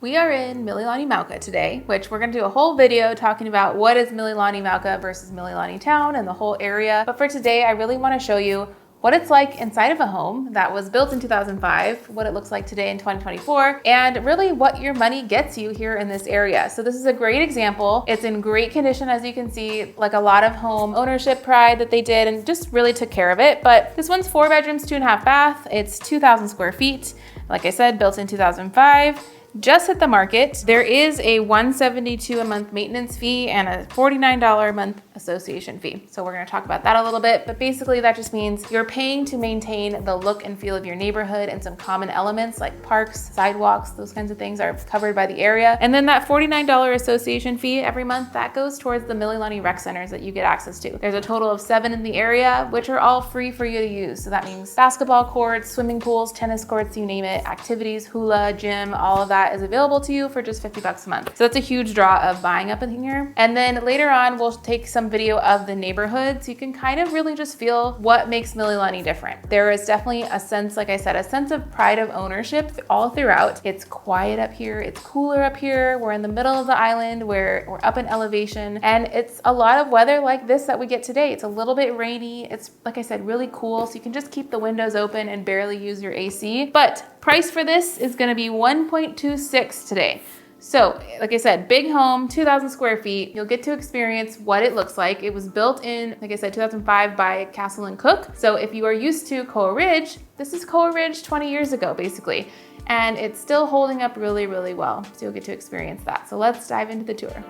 We are in Mililani Mauka today, which we're gonna do a whole video talking about what is Mililani Mauka versus Mililani Town and the whole area. But for today, I really wanna show you what it's like inside of a home that was built in 2005, what it looks like today in 2024, and really what your money gets you here in this area. So this is a great example. It's in great condition, as you can see, like a lot of home ownership pride that they did and just really took care of it. But this one's 4 bedrooms, 2.5 bath. It's 2,000 square feet. Like I said, built in 2005. Just hit the market. There is a $172 a month maintenance fee and a $49 a month association fee. So we're gonna talk about that a little bit, but basically that just means you're paying to maintain the look and feel of your neighborhood, and some common elements like parks, sidewalks, those kinds of things are covered by the area. And then that $49 association fee every month, that goes towards the Mililani rec centers that you get access to. There's a total of 7 in the area, which are all free for you to use. So that means basketball courts, swimming pools, tennis courts, you name it, activities, hula, gym, all of that is available to you for just 50 bucks a month. So that's a huge draw of buying up in here. And then later on, we'll take some video of the neighborhood so you can kind of really just feel what makes Mililani different. There is definitely a sense, like I said, a sense of pride of ownership all throughout. It's quiet up here, it's cooler up here. We're in the middle of the island where we're up in elevation, and it's a lot of weather like this that we get today. It's a little bit rainy. It's, like I said, really cool. So you can just keep the windows open and barely use your AC. But price for this is gonna be $1.26 today. So, like I said, big home, 2,000 square feet. You'll get to experience what it looks like. It was built in, like I said, 2005 by Castle and Cook. So if you are used to Koa Ridge, this is Koa Ridge 20 years ago, basically. And it's still holding up really, really well. So you'll get to experience that. So let's dive into the tour.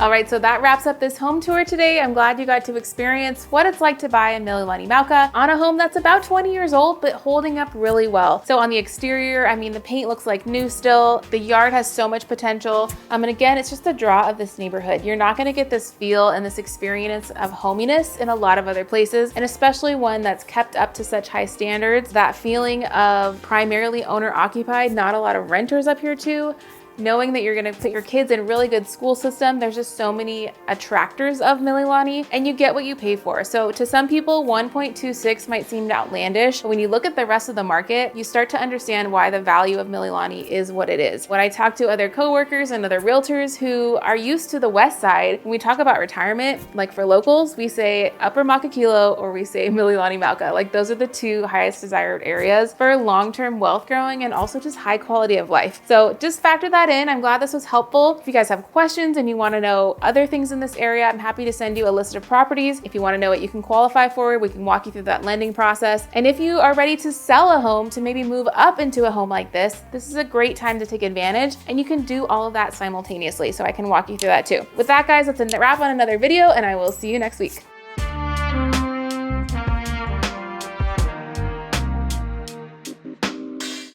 All right, so that wraps up this home tour today. I'm glad you got to experience what it's like to buy in Mililani Mauka on a home that's about 20 years old, but holding up really well. So on the exterior, I mean, the paint looks like new still. The yard has so much potential. And again, it's just the draw of this neighborhood. You're not gonna get this feel and this experience of hominess in a lot of other places, and especially one that's kept up to such high standards. That feeling of primarily owner occupied, not a lot of renters up here too. Knowing that you're gonna put your kids in a really good school system. There's just so many attractors of Mililani, and you get what you pay for. So to some people, 1.26 might seem outlandish, but when you look at the rest of the market, you start to understand why the value of Mililani is what it is. When I talk to other coworkers and other realtors who are used to the West Side, when we talk about retirement, like for locals, we say Upper Makakilo or we say Mililani Mauka. Like those are the 2 highest desired areas for long-term wealth growing and also just high quality of life. So just factor that in. I'm glad this was helpful. If you guys have questions and you want to know other things in this area, I'm happy to send you a list of properties. If you want to know what you can qualify for, we can walk you through that lending process. And if you are ready to sell a home to maybe move up into a home like this is a great time to take advantage, and you can do all of that simultaneously. So I can walk you through that too. With that, guys, that's a wrap on another video, and I will see you next week.